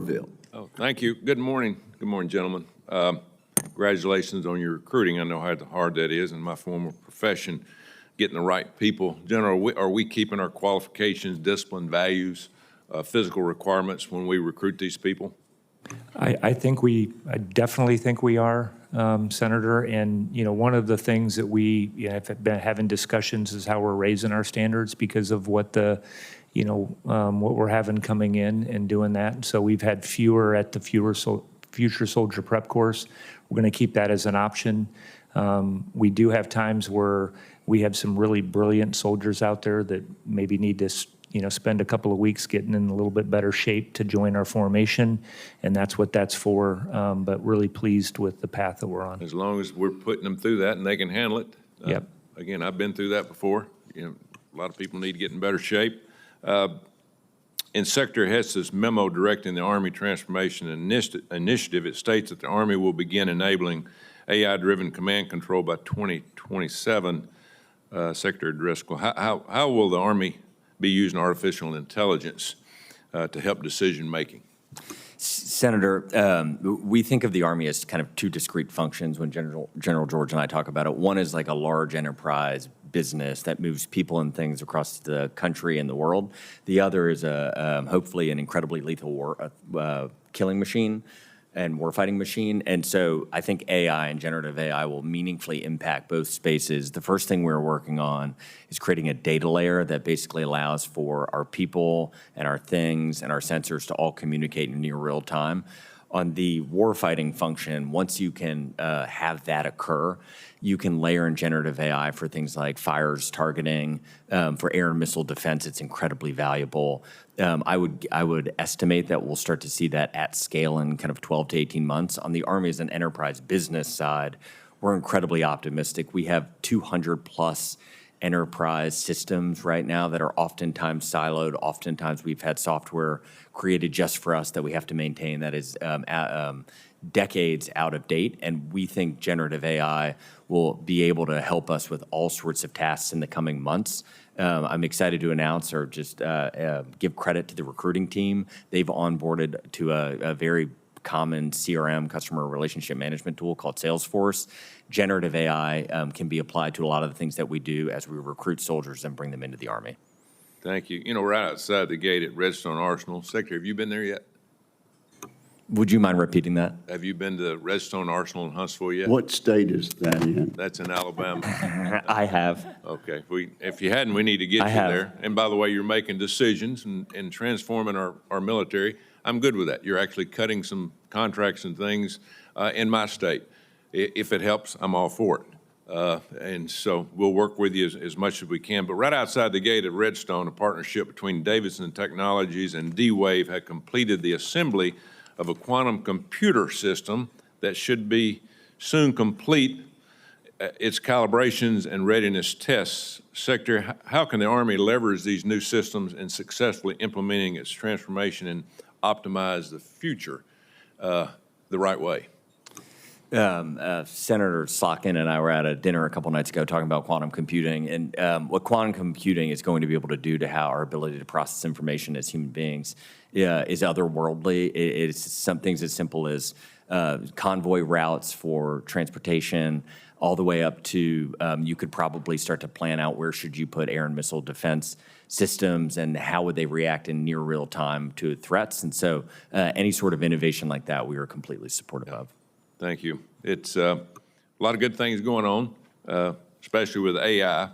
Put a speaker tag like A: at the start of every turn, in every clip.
A: Tuberville.
B: Oh, thank you. Good morning. Good morning, gentlemen. Congratulations on your recruiting. I know how hard that is in my former profession, getting the right people. General, are we keeping our qualifications, discipline, values, physical requirements when we recruit these people?
C: I definitely think we are, Senator. And, one of the things that we have been having discussions is how we're raising our standards because of what what we're having coming in and doing that. So we've had fewer at the Future Soldier Prep course. We're going to keep that as an option. We do have times where we have some really brilliant soldiers out there that maybe need to spend a couple of weeks getting in a little bit better shape to join our formation, and that's what that's for, but really pleased with the path that we're on.
B: As long as we're putting them through that and they can handle it.
C: Yep.
B: Again, I've been through that before. A lot of people need to get in better shape. In Secretary Hess's memo directing the Army Transformation Initiative, it states that the Army will begin enabling AI-driven command control by 2027. Secretary Driscoll, how will the Army be using artificial intelligence to help decision-making?
D: Senator, we think of the Army as kind of two discrete functions when General George and I talk about it. One is like a large enterprise business that moves people and things across the country and the world. The other is hopefully an incredibly lethal killing machine and warfighting machine. And so I think AI and generative AI will meaningfully impact both spaces. The first thing we're working on is creating a data layer that basically allows for our people and our things and our sensors to all communicate in near real time. On the warfighting function, once you can have that occur, you can layer in generative AI for things like fires targeting. For air and missile defense, it's incredibly valuable. I would estimate that we'll start to see that at scale in kind of 12 to 18 months. On the Army as an enterprise business side, we're incredibly optimistic. We have 200 plus enterprise systems right now that are oftentimes siloed. Oftentimes we've had software created just for us that we have to maintain that is decades out of date. And we think generative AI will be able to help us with all sorts of tasks in the coming months. I'm excited to announce or just give credit to the recruiting team. They've onboarded to a very common CRM, customer relationship management tool called Salesforce. Generative AI can be applied to a lot of the things that we do as we recruit soldiers and bring them into the Army.
B: Thank you. Right outside the gate at Redstone Arsenal. Secretary, have you been there yet?
D: Would you mind repeating that?
B: Have you been to Redstone Arsenal in Huntsville yet?
A: What state is that in?
B: That's in Alabama.
D: I have.
B: Okay. If you hadn't, we need to get you there. And by the way, you're making decisions and transforming our military. I'm good with that. You're actually cutting some contracts and things in my state. If it helps, I'm all for it. And so we'll work with you as much as we can. But right outside the gate at Redstone, a partnership between Davidson Technologies and D-Wave had completed the assembly of a quantum computer system that should be soon complete its calibrations and readiness tests. Secretary, how can the Army leverage these new systems in successfully implementing its transformation and optimize the future the right way?
D: Senator Slotkin and I were at a dinner a couple nights ago talking about quantum computing and what quantum computing is going to be able to do to how our ability to process information as human beings is otherworldly. It's some things as simple as convoy routes for transportation, all the way up to you could probably start to plan out where should you put air and missile defense systems and how would they react in near real time to threats. And so any sort of innovation like that, we are completely supportive of.
B: Thank you. It's a lot of good things going on, especially with AI.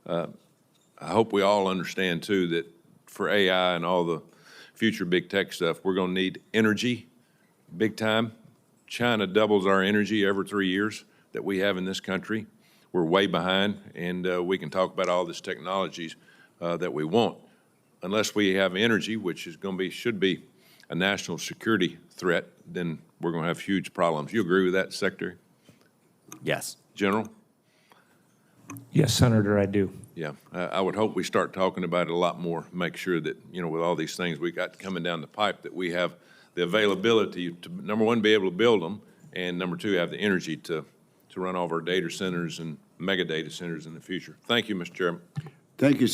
B: I hope we all understand, too, that for AI and all the future big tech stuff, we're going to need energy big time. China doubles our energy every 3 years that we have in this country. We're way behind, and we can talk about all this technologies that we want. Unless we have energy, which is going to be, should be a national security threat, then we're going to have huge problems. You agree with that, Secretary?
D: Yes.
B: General?
C: Yes, Senator, I do.
B: Yeah, I would hope we start talking about it a lot more, make sure that, with all these things we got coming down the pipe, that we have the availability to, number one, be able to build them, and number two, have the energy to run all of our data centers and mega data centers in the future. Thank you, Mr. Chairman.
A: Thank you,